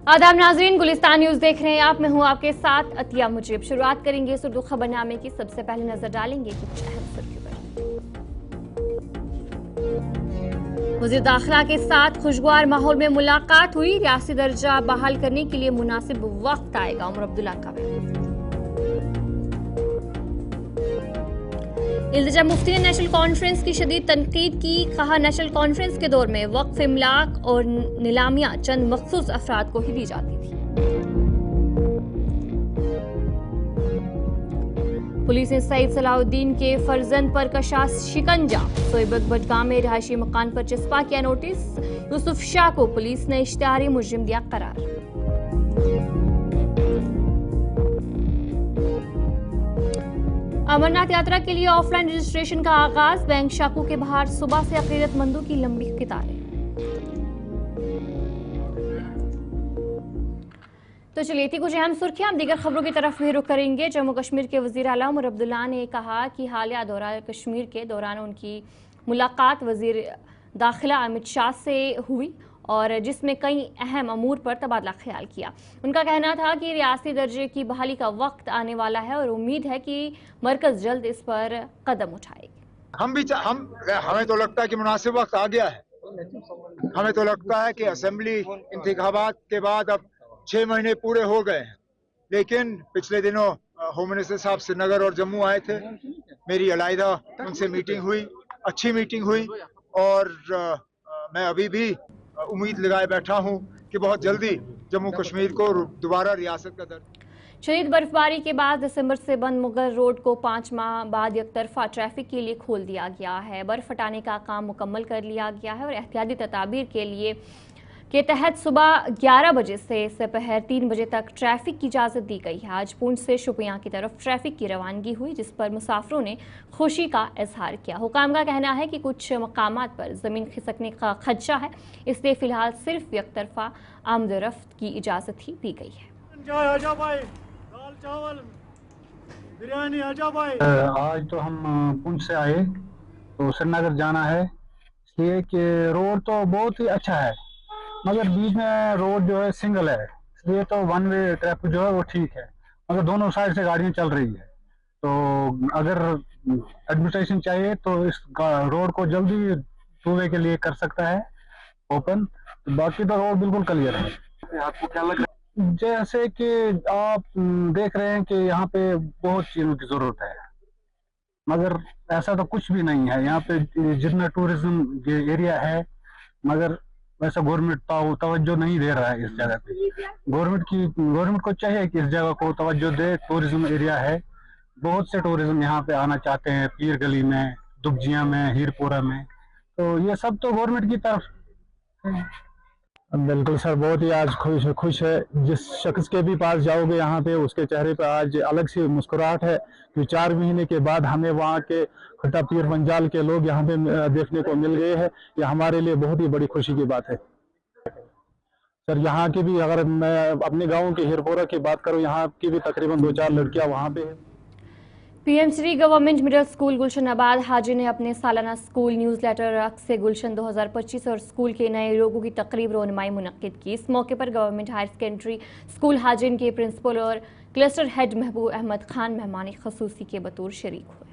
आदाब नाजरीन, गुलिस्तान न्यूज देख रहे हैं आप। मैं हूं आपके साथ अतिया मुजीब। शुरुआत करेंगे इस उर्दू खबरनामे की। सबसे पहले नजर डालेंगे कुछ अहम सुर्खियों पर। वज़ीर दाखिला के साथ खुशगवार माहौल में मुलाकात हुई। रियासी दर्जा बहाल करने के लिए मुनासिब वक्त आएगा, उमर अब्दुल्ला का बयान। इल्तिजा मुफ्ती ने नेशनल कॉन्फ्रेंस की शदीद तनकीद की। कहा, नेशनल कॉन्फ्रेंस के दौर में वक्फ इमलाक और नीलामियां चंद मखसूस अफराद को ही दी जाती थी। पुलिस ने सईद सलाहुद्दीन के फर्जंद पर कशा शिकंजा। सोईबक बडगाम में रिहायशी मकान पर चस्पा किया नोटिस। यूसुफ शाह को पुलिस ने इश्तिहारी मुजरिम दिया करार। अमरनाथ यात्रा के लिए ऑफलाइन रजिस्ट्रेशन का आगाज। बैंक शाखों के बाहर सुबह से अकीदतमंदों की लंबी कतारें। तो चलिए थी कुछ अहम सुर्खियां। हम दीगर खबरों की तरफ भी रुख करेंगे। जम्मू कश्मीर के वजीर आला उमर अब्दुल्ला ने कहा कि हालिया दौरा कश्मीर के दौरान उनकी मुलाकात वजीर दाखिला अमित शाह से हुई और जिसमें कई अहम अमूर पर तबादला ख्याल किया। उनका कहना था कि रियासी दर्जे की बहाली का वक्त आने वाला है और उम्मीद है कि मरकज जल्द इस पर कदम उठाएगी। हमें तो लगता है कि मुनासिब वक्त आ गया है। हमें तो लगता है कि असेंबली इंतखाबात के बाद अब 6 महीने पूरे हो गए हैं, लेकिन पिछले दिनों होम मिनिस्टर साहब श्रीनगर और जम्मू आए थे। मेरी अलहदा उनसे मीटिंग हुई, अच्छी मीटिंग हुई और मैं अभी भी उम्मीद लगाए बैठा हूं कि बहुत जल्दी जम्मू कश्मीर को दोबारा रियासत का दर्जा। शदीद बर्फबारी के बाद दिसंबर से बंद मुगल रोड को 5 माह बाद एकतरफा ट्रैफिक के लिए खोल दिया गया है। बर्फ हटाने का काम मुकम्मल कर लिया गया है और एहतियाती तदाबीर के तहत सुबह 11 बजे से दोपहर 3 बजे तक ट्रैफिक की इजाज़त दी गई है। आज पुंछ से शोपियां की तरफ ट्रैफिक की रवानगी हुई, जिस पर मुसाफिरों ने खुशी का इजहार किया। हुकाम का कहना है कि कुछ मकामात पर ज़मीन खिसकने का खदशा है, इसलिए फ़िलहाल सिर्फ एकतरफा आमद-ओ-रफ्त की इजाज़त ही दी गई है। आज तो हम पुंछ से आए तो श्रीनगर जाना है, इसलिए कि रोड तो बहुत ही अच्छा है, मगर बीच में रोड जो है सिंगल है, इसलिए तो वन वे ट्रैफिक जो है वो ठीक है, मगर दोनों साइड से गाड़ियां चल रही है। तो अगर एडमिनिस्ट्रेशन चाहिए तो इस रोड को जल्दी टू वे के लिए कर सकता है ओपन, तो बाकी तो रोड बिल्कुल क्लियर है। आपको क्या लग रहा है? जैसे कि आप देख रहे हैं कि यहाँ पे बहुत चीजों की जरूरत है, मगर ऐसा तो कुछ भी नहीं है यहाँ पे। जितना टूरिज्म एरिया है, मगर वैसा गवर्नमेंट तवज्जो नहीं दे रहा है इस जगह पे। गवर्नमेंट को चाहिए कि इस जगह को तवज्जो दे। टूरिज्म एरिया है, बहुत से टूरिज्म यहाँ पे आना चाहते हैं, पीर गली में, दुबजिया में, हीरपुरा में, तो ये सब तो गवर्नमेंट की तरफ है। बिल्कुल सर, बहुत ही आज खुश है। जिस शख्स के भी पास जाओगे यहाँ पे, उसके चेहरे पे आज अलग सी मुस्कुराहट है कि 4 महीने के बाद हमें वहाँ के खट्टा पीर पंजाल के लोग यहाँ पे देखने को मिल गए हैं। ये हमारे लिए बहुत ही बड़ी खुशी की बात है सर। यहाँ की भी, अगर मैं अपने गाँव के हीरपुरा की बात करूँ, यहाँ की भी तकरीबन 2-4 लड़कियाँ वहाँ पे है। PM Shri government middle school Gulshanabad Haji ने अपने सालाना स्कूल न्यूज़लेटर अक्स गुलशन 2025 और स्कूल के नए लोगों की तकरीब रोनुमाई मुनक्किद की। इस मौके पर government higher secondary school Hajin के प्रिंसिपल और क्लस्टर हेड महबूब अहमद खान मेहमान खसूसी के बतौर शरीक हुए।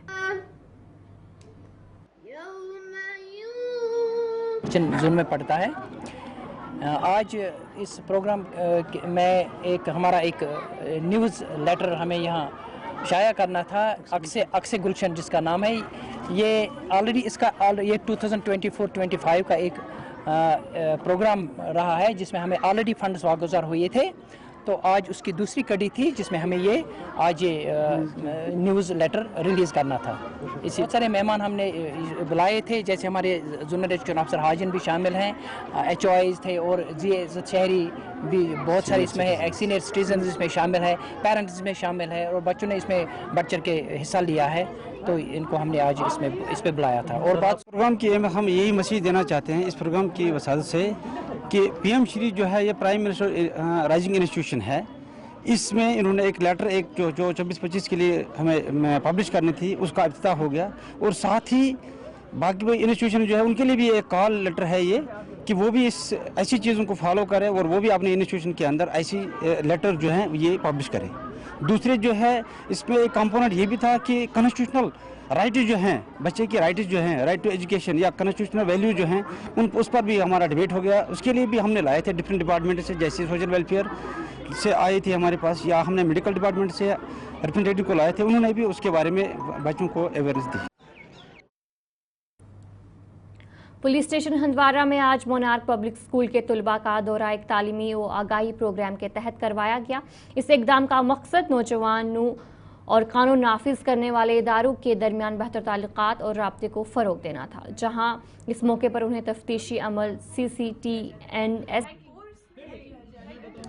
जोन में पड़ता है। आज इस प्रोग्राम में हमारा एक न्यूज़ लेटर हमें यहाँ शाया करना था। अक्से गुलशन जिसका नाम है, ये ऑलरेडी ये 2024-25 का एक प्रोग्राम रहा है, जिसमें हमें ऑलरेडी फंड्स वागुजार हुए थे। तो आज उसकी दूसरी कड़ी थी, जिसमें हमें ये आज न्यूज़ लेटर रिलीज़ करना था। इसी बहुत सारे मेहमान हमने बुलाए थे, जैसे हमारे जोनल एजुकेशन अफसर हाजिन भी शामिल हैं, HOIs थे और शहरी भी बहुत सारे इसमें है, सीनियर सिटीजन इसमें शामिल है, पेरेंट्स इसमें शामिल है और बच्चों ने इसमें बढ़ चढ़ के हिस्सा लिया है। तो इनको हमने आज इस पे बुलाया था। और बात प्रोग्राम की हम यही मैसेज देना चाहते हैं इस प्रोग्राम की वसादत से कि पीएम श्री जो है ये प्राइम मिनिस्टर राइजिंग इंस्टीट्यूशन है। इसमें इन्होंने एक लेटर जो 24-25 के लिए हमें पब्लिश करनी थी, उसका इफ्तिताह हो गया। और साथ ही बाकी इंस्टीट्यूशन जो है उनके लिए भी एक कॉल लेटर है ये कि वो भी इस ऐसी चीज़ों को फॉलो करें और वो भी अपने इंस्टीट्यूशन के अंदर ऐसी लेटर जो हैं ये पब्लिश करें। दूसरे जो है इसमें एक कंपोनेंट ये भी था कि कॉन्स्टिट्यूशनल राइट जो हैं, बच्चे की राइट जो हैं, राइट टू एजुकेशन या कॉन्स्टिट्यूशनल वैल्यू जो हैं उस पर भी हमारा डिबेट हो गया। उसके लिए भी हमने लाए थे डिफरेंट डिपार्टमेंट से, जैसे सोशल वेलफेयर से आए थे हमारे पास, या हमने मेडिकल डिपार्टमेंट से रिप्रेजेंटेटिव को लाए थे, उन्होंने भी उसके बारे में बच्चों को अवेयरनेस दी। पुलिस स्टेशन हंदवारा में आज मोनार्क पब्लिक स्कूल के तुलबा का दौरा एक तालीमी व आगाही प्रोग्राम के तहत करवाया गया। इस इकदाम का मकसद नौजवानों और कानून नाफिज करने वाले इदारों के दरमियान बेहतर ताल्लुकात और राब्ते को फ़रोग देना था, जहां इस मौके पर उन्हें तफ्तीशी अमल CCTNS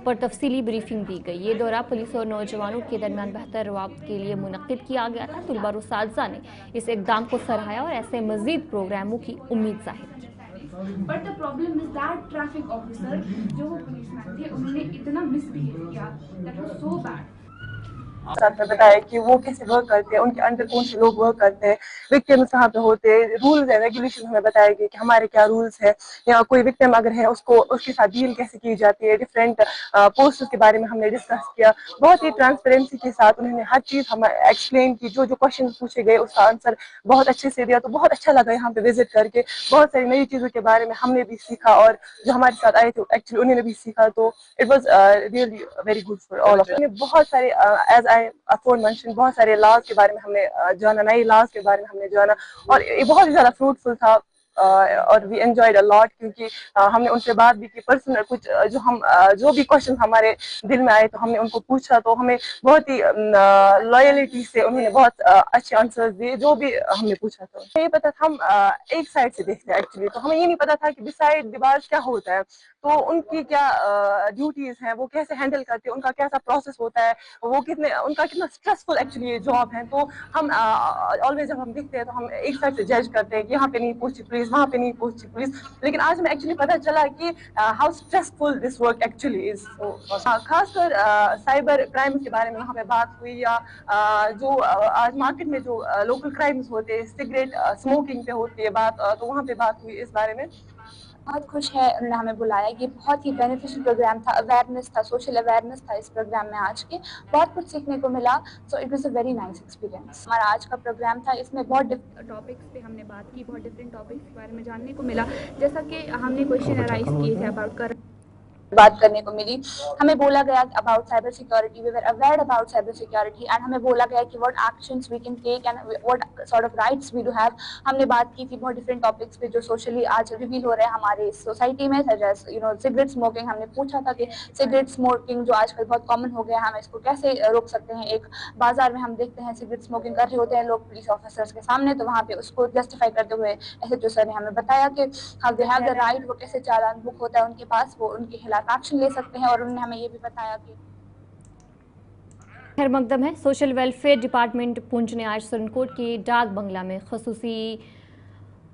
पर तफसीली ब्रीफिंग दी गई। ये दौरा पुलिस और नौजवानों के दरमियान बेहतर रवाब्त के लिए मुनक्किद किया गया था। तुलबा रुसाजा ने इस इकदाम को सराहाया और ऐसे मजीद प्रोग्रामों की उम्मीद जाहिर की। But the problem is that traffic officer जो वो पुलिसमैन थे उन्होंने इतना मिसबिहेव किया, दैट वाज सो बैड। साथ में बताया कि वो कैसे वर्क करते हैं, उनके अंडर कौन से लोग वर्क करते हैं, विक्टिम्स कहाँ पे होते हैं, रूल्स एंड रेगुलेशन हमें बताया गया कि हमारे क्या रूल्स है, या कोई विक्टिम अगर है उसको उसके साथ डील कैसे की जाती है। डिफरेंट पोस्ट्स के बारे में हमने डिस्कस किया। बहुत ही ट्रांसपेरेंसी के साथ उन्होंने हर चीज़ हमें एक्सप्लेन की। जो जो क्वेश्चन पूछे गए उसका आंसर बहुत अच्छे से दिया। तो बहुत अच्छा लगा यहाँ पे विजिट करके। बहुत सारी नई चीज़ों के बारे में हमने भी सीखा और जो हमारे साथ आए थे एक्चुअली उन्होंने भी सीखा। तो it was really very good for all of us. बहुत सारे एज बहुत सारे लॉज के बारे में हमने जाना, नए लॉज के बारे में हमने जाना और ये बहुत ही ज्यादा फ्रूटफुल था और वी एंजॉयड अ लॉट, क्योंकि हमने उनसे बात भी की पर्सनल। कुछ जो भी क्वेश्चन हमारे दिल में आए तो हमने उनको पूछा, तो हमें बहुत ही लॉयलिटी से उन्होंने बहुत अच्छे आंसर्स दिए जो भी हमने पूछा था। ये पता था हम एक साइड से देखते हैं एक्चुअली, तो हमें ये नहीं पता था कि बिसाइड दीवार क्या होता है, तो उनकी क्या ड्यूटीज हैं, वो कैसे हैंडल करते हैं, उनका कैसा प्रोसेस होता है, उनका कितना स्ट्रेसफुल एक्चुअली ये जॉब है। तो हम ऑलवेज जब हम देखते हैं तो हम एक साइड से जज करते हैं कि यहाँ पे नहीं पहुंची पुलिस, वहाँ पे नहीं पहुंची पुलिस, लेकिन आज हमें एक्चुअली पता चला कि how stressful this work actually is. खासकर साइबर क्राइम्स के बारे में वहाँ पे बात हुई, या जो आज मार्केट में जो लोकल क्राइम्स होते हैं, सिगरेट स्मोकिंग पे होती है बात, तो वहाँ पे बात हुई इस बारे में। बहुत खुश है उन्होंने हमें बुलाया। ये बहुत ही बेनिफिशियल प्रोग्राम था, अवेयरनेस था, सोशल अवेयरनेस था इस प्रोग्राम में आज के। बहुत कुछ सीखने को मिला। So it was a very nice experience. हमारा आज का प्रोग्राम था, इसमें बहुत टॉपिक्स पे हमने बात की, बहुत डिफरेंट टॉपिक्स के बारे में जानने को मिला। जैसा कि हमने क्वेश्चन अराइज किए थे अबाउट बात करने को मिली। हमें बोला गया about cyber security, we were aware about cyber security and हमें बोला गया कि what actions we can take and what sort of rights we do have. हमने बात की थी बहुत डिफरेंट टॉपिक्स पे जो सोशली आज रिवील हो रहे हैं हमारे सोसाइटी में, सच एज सिगरेट स्मोकिंग। हमने पूछा था कि सिगरेट स्मोकिंग जो आजकल बहुत कॉमन हो गया है, हम इसको कैसे रोक सकते हैं। एक बाजार में हम देखते हैं सिगरेट स्मोकिंग कर रहे होते हैं लोग पुलिस ऑफिसर्स के सामने, तो वहाँ पे उसको जस्टिफाई करते हुए SHO सर ने हमें बताया कि how they have the right, वो कैसे चालान बुक होता है उनके पास, वो उनके खिलाफ एक्शन ले सकते हैं। और उन्होंने हमें ये भी बताया कि खैर मकदम है। सोशल वेलफेयर डिपार्टमेंट पुंछ ने आज सुरनकोट के डाक बंगला में खसूसी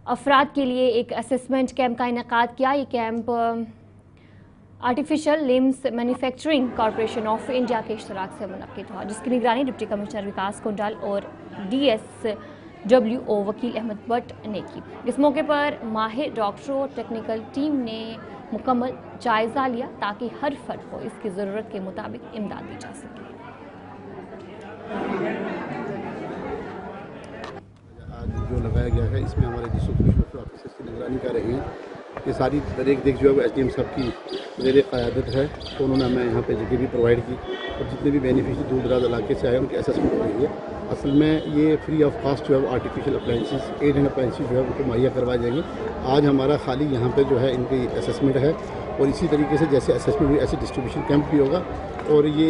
अफराद के लिए एक असेसमेंट कैंप का इनेकाद किया। ये camp artificial limbs manufacturing corporation of India के इश्तराक से मुनक्किद हुआ, जिसकी निगरानी डिप्टी कमिश्नर विकास कुंडल और DSWO वकील अहमद भट्ट ने की। इस मौके पर माहिर डॉक्टरों और टेक्निकल टीम ने मुकम्मल जायजा लिया ताकि हर फर्द को इसकी ज़रूरत के मुताबिक इमदाद दी जा सके। आज जो लगाया गया है इसमें हमारे डिस्ट्रिक्ट ऑफिसर्स की निगरानी कर रहे हैं। ये सारी देख जो है वो SDM साहब की मेरे क़यादत है, तो उन्होंने हमें यहाँ पे जगह भी प्रोवाइड की और जितने भी बेनिफिशियरी दूर दराज इलाके से आए उनकी असेसमेंट हो रही है। असल में ये फ्री ऑफ कॉस्ट जो है वो आर्टिफिशियल अप्लाइंसेस 800 अप्लाइंसेस जो है उनको मुहैया करवाए जाएंगे। आज हमारा खाली यहाँ पे जो है इनकी असेसमेंट है और इसी तरीके से जैसे असेसमेंट हुई ऐसे डिस्ट्रीब्यूशन कैंप भी होगा और ये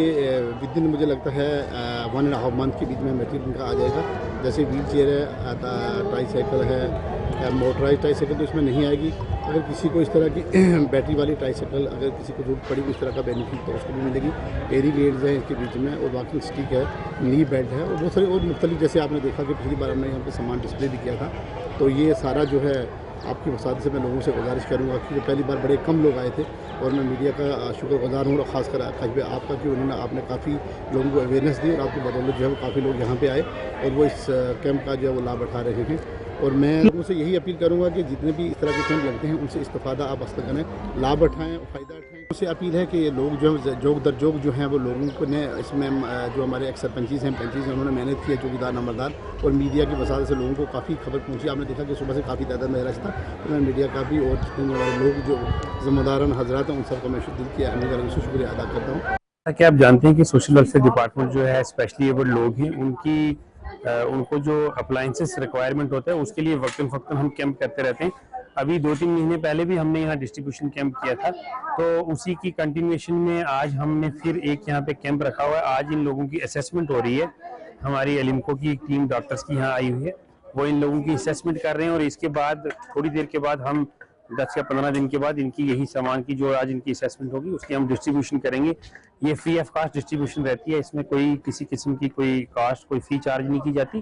विद इन मुझे लगता है 1.5 मंथ के बीच में मटेरियल इनका आ जाएगा। जैसे व्हील चेयर है, ट्राईसाइकिल है, मोटराइज ट्राईसाइकिल तो इसमें नहीं आएगी। अगर किसी को इस तरह की बैटरी वाली ट्राईसाइकिल अगर किसी को जरूरत पड़ेगी इस तरह का बेनिफिट तो उसको भी मिलेगी। एरी गेट्स हैं इसके बीच में और वॉकिंग स्टिक है, नी बेड है और बहुत सारे और मुख्तलिफ, जैसे आपने देखा कि पिछली बार हमने यहाँ पे सामान डिस्प्ले भी किया था। तो ये सारा जो है आपकी वसात से मैं लोगों से गुजारिश करूँगा कि पहली बार बड़े कम लोग आए थे और मैं मीडिया का शुक्रगुजार हूँ और ख़ासकर आपका कि उन्होंने आपने काफ़ी लोगों को अवेयरनेस दी और आपकी बदौलत जो है वो काफ़ी लोग यहाँ पे आए और वो इस कैंप का जो है वो लाभ उठा रहे हैं। और मैं लोगों से यही अपील करूंगा कि जितने भी इस तरह के कैंप लगते हैं उनसे इस्तेफादा आप असल करें, लाभ उठाएं, फ़ायदा उठाएं। उससे अपील है कि लोग जो जोग दर जोग जो हैं वो लोगों को ने इसमें जो हमारे एक्स सरपंचीज़ हैं, पंचीज़ हैं, उन्होंने मेहनत की है, चौकीदार नंबरदार और मीडिया की वसात से लोगों को काफ़ी खबर पहुँची। आपने देखा कि सुबह से काफ़ी तादाद में रश था, तो मैं मीडिया का भी और लोग जो ज़िम्मेदारान हज़रात हैं उन सबको मैं दिल की अहमियत से शुक्रिया अदा करता हूँ। क्या आप जानते हैं कि सोशल वेलफेयर डिपार्टमेंट जो है स्पेशली एबल्ड लोग हैं उनको जो अप्लायंसेस रिक्वायरमेंट होता है उसके लिए वक्तन फ़क्तन हम कैंप करते रहते हैं। अभी 2-3 महीने पहले भी हमने यहाँ डिस्ट्रीब्यूशन कैंप किया था, तो उसी की कंटिन्यूएशन में आज हमने फिर एक यहाँ पे कैंप रखा हुआ है। आज इन लोगों की असेसमेंट हो रही है, हमारी एलिम्को की एक टीम डॉक्टर्स की यहाँ आई हुई है, वो इन लोगों की असेसमेंट कर रहे हैं और इसके बाद थोड़ी देर के बाद हम 10 या 15 दिन के बाद इनकी यही सामान की जो आज इनकी असेसमेंट होगी उसकी हम डिस्ट्रीब्यूशन करेंगे। ये फ्री ऑफ कास्ट डिस्ट्रीब्यूशन रहती है, इसमें कोई किसी किस्म की कोई कास्ट कोई फी चार्ज नहीं की जाती।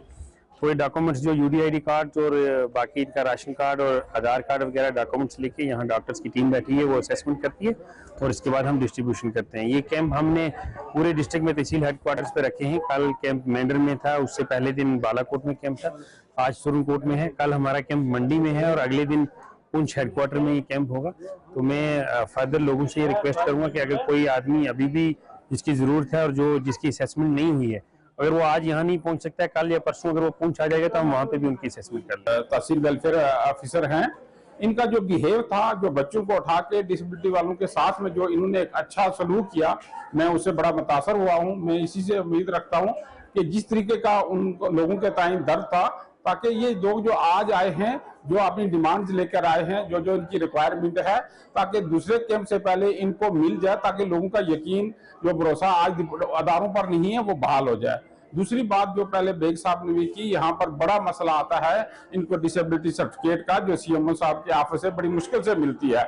कोई डॉक्यूमेंट्स जो UDID कार्ड और बाकी इनका राशन कार्ड और आधार कार्ड वगैरह डॉक्यूमेंट्स लेके यहाँ डॉक्टर्स की टीम बैठी है, वो असेसमेंट करती है और इसके बाद हम डिस्ट्रीब्यूशन करते हैं। ये कैंप हमने पूरे डिस्ट्रिक्ट में तहसील हेडक्वार्टर्स पे रखे हैं। कल कैंप मेंढर में था, उससे पहले दिन बालाकोट में कैंप था, आज सुरनकोट में है, कल हमारा कैंप मंडी में है और अगले दिन पुंछ हेडक्वार्टर में ये कैंप होगा। तो मैं फर्दर लोगों से ये रिक्वेस्ट करूंगा कि अगर कोई आदमी अभी भी जिसकी ज़रूरत है और जो जिसकी असेसमेंट नहीं हुई है, अगर वो आज यहाँ नहीं पहुँच सकता है, कल या परसों अगर वो पुंछ आ जाएगा तो हम वहाँ पे भी उनकी असेसमेंट कर लेंगे। तहसील वेलफेयर ऑफिसर हैं, इनका जो बिहेव था, जो बच्चों को उठा के डिसेबिलिटी वालों के साथ में जो इन्होंने एक अच्छा सलूक किया, मैं उससे बड़ा मुतासर हुआ हूँ। मैं इसी से उम्मीद रखता हूँ कि जिस तरीके का उन लोगों के ताईं दर्द था, ताकि ये लोग जो आज आए हैं, जो अपनी डिमांड्स लेकर आए हैं, जो जो इनकी रिक्वायरमेंट है, ताकि दूसरे कैंप से पहले इनको मिल जाए, ताकि लोगों का यकीन जो भरोसा आज अदारों पर नहीं है वो बहाल हो जाए। दूसरी बात जो पहले बेग साहब ने भी की, यहाँ पर बड़ा मसला आता है इनको डिसेबिलिटी सर्टिफिकेट का, जो CMO साहब के ऑफिस से बड़ी मुश्किल से मिलती है।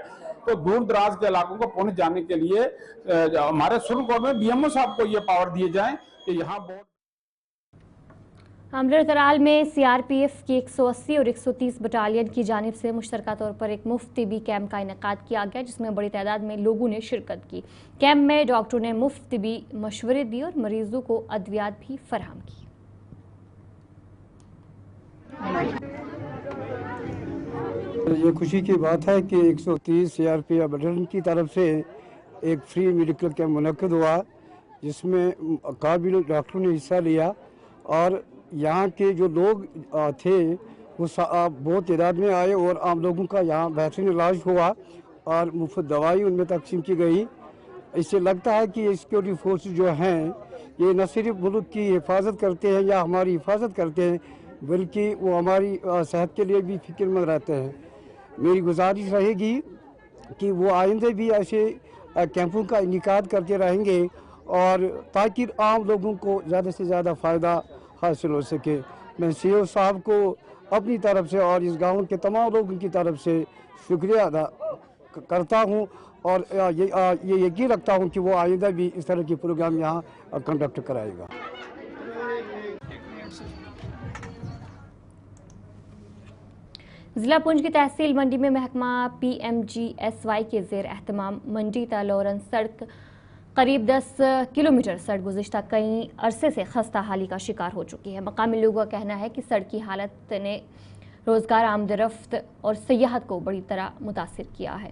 तो दूर दराज के इलाकों को पहुंच जाने के लिए हमारे सुरनकोट में BMO साहब को ये पावर दिए जाएं कि यहाँ बोर्ड। अमृत कराल में CRPF की 180 और 130 बटालियन की जानिब से मुश्तरका तौर पर एक मुफ्त तिबी कैंप का इनेकाद किया गया, जिसमें बड़ी तादाद में लोगों ने शिरकत की। कैंप में डॉक्टरों ने मुफ्त तिबी मशवरे दिए और मरीजों को अद्वियात भी फराहम की। ये खुशी की बात है कि 130 CRPF बटालियन की तरफ से एक फ्री मेडिकल कैंप मुनक्किद हुआ, जिसमें काबिल डॉक्टरों ने हिस्सा लिया और यहाँ के जो लोग थे वो बहुत तादाद में आए और आम लोगों का यहाँ बेहतरीन इलाज हुआ और मुफ्त दवाई उनमें तकसीम की गई। इससे लगता है कि सिक्योरिटी फोर्स जो हैं ये न सिर्फ मुल्क की हिफाजत करते हैं या हमारी हिफाजत करते हैं, बल्कि वो हमारी सेहत के लिए भी फिक्रमंद रहते हैं। मेरी गुजारिश रहेगी कि वो आइंदे भी ऐसे कैंपों का इनेकाद करते रहेंगे और ताकि आम लोगों को ज़्यादा से ज़्यादा फ़ायदा हासिल हो सके। मैं CEO साहब को अपनी तरफ से और इस गांव के तमाम लोगों की तरफ से शुक्रिया अदा करता हूं और ये यकीन रखता हूं कि वो आइंदा भी इस तरह के प्रोग्राम यहां कंडक्ट कराएगा। जिला पुंछ की तहसील मंडी में महकमा PMGSY के ज़ेर एहतमाम मंडी तालोरन सड़क करीब 10 किलोमीटर सड़क गुज़िश्ता कई अरसे से खस्ता हाली का शिकार हो चुकी है। मकामी लोगों का कहना है कि सड़क की हालत ने रोज़गार, आमदरफ्त और सियाहत को बड़ी तरह मुतासिर किया है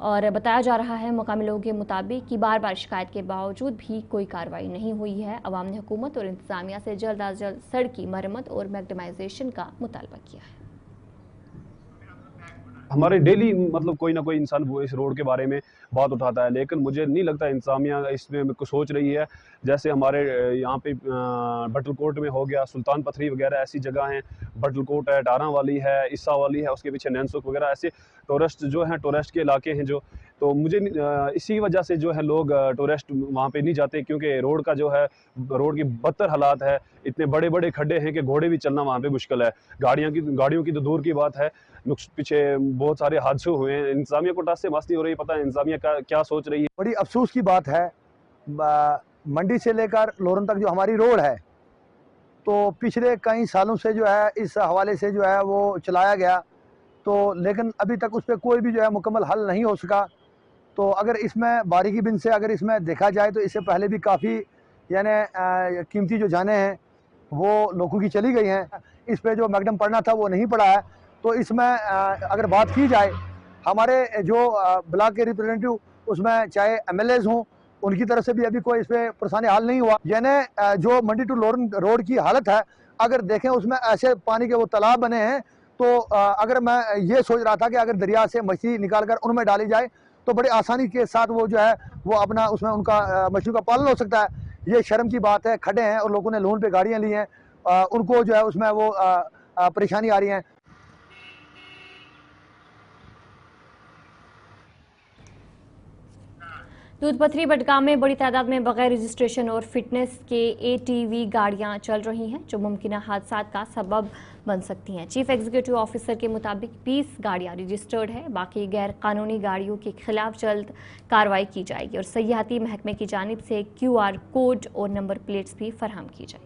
और बताया जा रहा है मकामी लोगों के मुताबिक कि बार बार शिकायत के बावजूद भी कोई कार्रवाई नहीं हुई है। अवाम ने हुकूमत और इंतज़ामिया से जल्द अज जल्द सड़क की मरम्मत और मैग्नेटाइजेशन का मुतालबा किया है। हमारे डेली मतलब कोई ना कोई इंसान वो इस रोड के बारे में बात उठाता है, लेकिन मुझे नहीं लगता इंतज़ामिया इसमें कुछ सोच रही है। जैसे हमारे यहाँ पे बटलकोट में हो गया, सुल्तान पथरी वगैरह ऐसी जगह हैं, बटलकोट है, डारा वाली है, इस्सा वाली है, उसके पीछे नैनसुख वगैरह ऐसे टूरिस्ट जो हैं, टूरिस्ट के इलाके हैं जो, तो मुझे इसी वजह से जो है लोग टूरिस्ट वहाँ पे नहीं जाते, क्योंकि रोड का जो है रोड की बदतर हालात है, इतने बड़े बड़े खड्डे हैं कि घोड़े भी चलना वहाँ पे मुश्किल है। गाड़ियों की तो दूर की बात है, पीछे बहुत सारे हादसे हुए हैं। इंतजामिया को टास से मस्ती हो रही है, पता है इंतजामिया का क्या सोच रही है। बड़ी अफसोस की बात है, मंडी से लेकर लोरन तक जो हमारी रोड है, तो पिछले कई सालों से जो है इस हवाले से जो है वो चलाया गया, तो लेकिन अभी तक उस पर कोई भी जो है मुकम्मल हल नहीं हो सका। तो अगर इसमें बारीकी बिन से अगर इसमें देखा जाए तो इससे पहले भी काफ़ी यानी कीमती जो जानें हैं वो लोगों की चली गई हैं। इस पे जो मैकडम पढ़ना था वो नहीं पड़ा है। तो इसमें अगर बात की जाए, हमारे जो ब्लॉक के रिप्रेजेंटेटिव, उसमें चाहे एमएलएज हों, उनकी तरफ से भी अभी कोई इस पे परेशानी हल नहीं हुआ। यानी जो मंडी टू लोरन रोड की हालत है, अगर देखें उसमें ऐसे पानी के वो तालाब बने हैं, तो अगर मैं ये सोच रहा था कि अगर दरिया से मछली निकाल कर उनमें डाली जाए तो बड़ी आसानी के साथ वो जो है वो अपना उसमें उनका मछलियों का पालन हो सकता है। ये शर्म की बात है, खड़े हैं और लोगों ने लोन पे गाड़ियां ली हैं, उनको जो है उसमें वो परेशानी आ रही है। दूधपथरी बडगाम में बड़ी तादाद में बगैर रजिस्ट्रेशन और फिटनेस के एटीवी गाड़ियां चल रही हैं, जो मुमकिन हादसा का सबब बन सकती हैं। चीफ एग्जीक्यूटिव ऑफिसर के मुताबिक 20 गाड़ियां रजिस्टर्ड है, बाकी गैर कानूनी गाड़ियों के खिलाफ जल्द कार्रवाई की जाएगी और सयाहती महकमे की जानिब से QR कोड और नंबर प्लेट्स भी फराहम की जाएगी।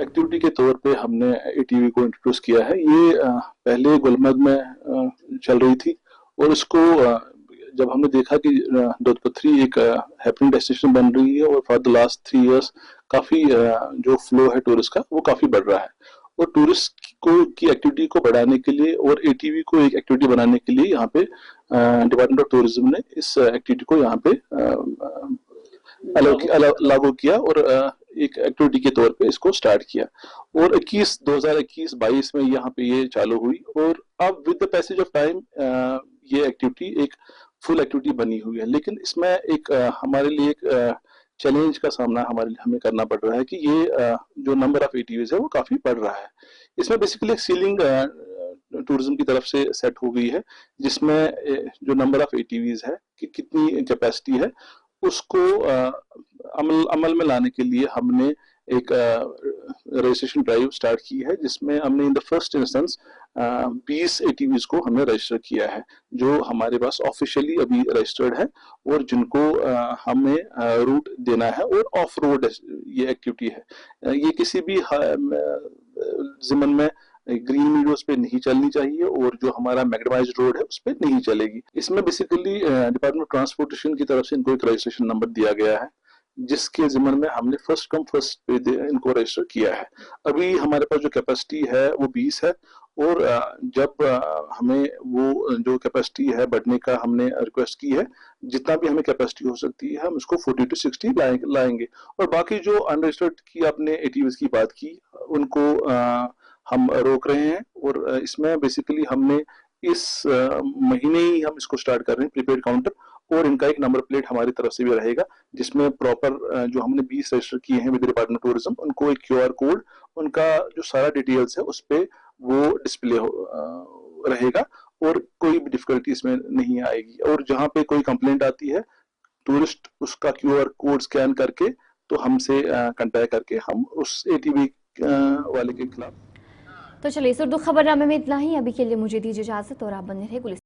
एक्टिविटी के तौर पे हमने एटीवी को इंट्रोड्यूस किया है। ये पहले गुलमर्ग में चल रही थी और इसको जब हमने देखा कि दूधपथरी एक हैपनिंग डेस्टिनेशन बन रही है और फॉर द लास्ट 3 इयर्स काफी जो फ्लो है टूरिस्ट का वो काफी बढ़ रहा है, और टूरिस्ट को की एक्टिविटी को बढ़ाने के लिए और एटीवी को एक एक्टिविटी बनाने के लिए यहाँ पे डिपार्टमेंट ऑफ टूरिज्म ने इस एक्टिविटी को यहाँ पे लागू किया और एक एक्टिविटी के तौर पे इसको स्टार्ट किया और 2021-22 में यहाँ पे ये चालू हुई और अब with the passage of time ये एक्टिविटी एक फुल एक्टिविटी बनी हुई है। लेकिन इसमें एक हमारे लिए एक चैलेंज का सामना हमें करना पड़ रहा है कि ये जो नंबर ऑफ एटीवीज है वो काफी बढ़ रहा है। इसमें बेसिकली एक सीलिंग टूरिज्म की तरफ से सेट हो गई है, जिसमें जो नंबर ऑफ एटीवीज है कि कितनी कैपेसिटी है उसको अमल में लाने के लिए हमने एक रजिस्ट्रेशन ड्राइव स्टार्ट की है, जिसमें हमने इन द फर्स्ट इंस्टेंस 20 एटीवीज को हमने रजिस्टर किया है, जो हमारे पास ऑफिशियली अभी रजिस्टर्ड है और जिनको हमें रूट देना है और ऑफ रोड ये एक्टिविटी है। ये किसी भी ज़िमन में ग्रीन मीडियोज पे नहीं चलनी चाहिए और जो हमारा मैग्नेटाइज्ड रोड है उस पे नहीं चलेगी। इसमें बेसिकली डिपार्टमेंट ऑफ ट्रांसपोर्टेशन की तरफ से इनको एक रजिस्ट्रेशन नंबर दिया गया है, जिसके ज़िमन में हमने फर्स्ट कम फर्स्ट पे इनको रजिस्टर किया है। अभी हमारे पास जो कैपेसिटी है वो 20 है और जब हमें वो जो कैपेसिटी है बढ़ने का हमने रिक्वेस्ट की है, जितना भी हमें कैपेसिटी हो सकती है हम उसको 40 to 60 लाएंगे और बाकी जो अनरजिस्टर्ड की आपने एटीवीज की बात की उनको हम रोक रहे हैं और इसमें बेसिकली हमने इस महीने ही हम इसको स्टार्ट कर रहे हैं प्रीपेड काउंटर और इनका एक नंबर प्लेट हमारी तरफ से भी रहेगा, जिसमें प्रॉपर जो हमने 20 रजिस्टर किए हैं विद डिपार्टमेंट ऑफ टूरिज्म उनको एक QR कोड, उनका जो सारा डिटेल्स है उस पर वो डिस्प्ले रहेगा और कोई भी डिफिकल्टी इसमें नहीं आएगी। और जहाँ पे कोई कंप्लेंट आती है टूरिस्ट उसका QR कोड स्कैन करके तो हमसे कंटेक्ट करके हम उस एटीवी वाले के खिलाफ। तो चलिए इस उर्दू खबरनामे में इतना ही। अभी के लिए मुझे दीजिए इजाजत और आप बने रहे गुलिस्तान।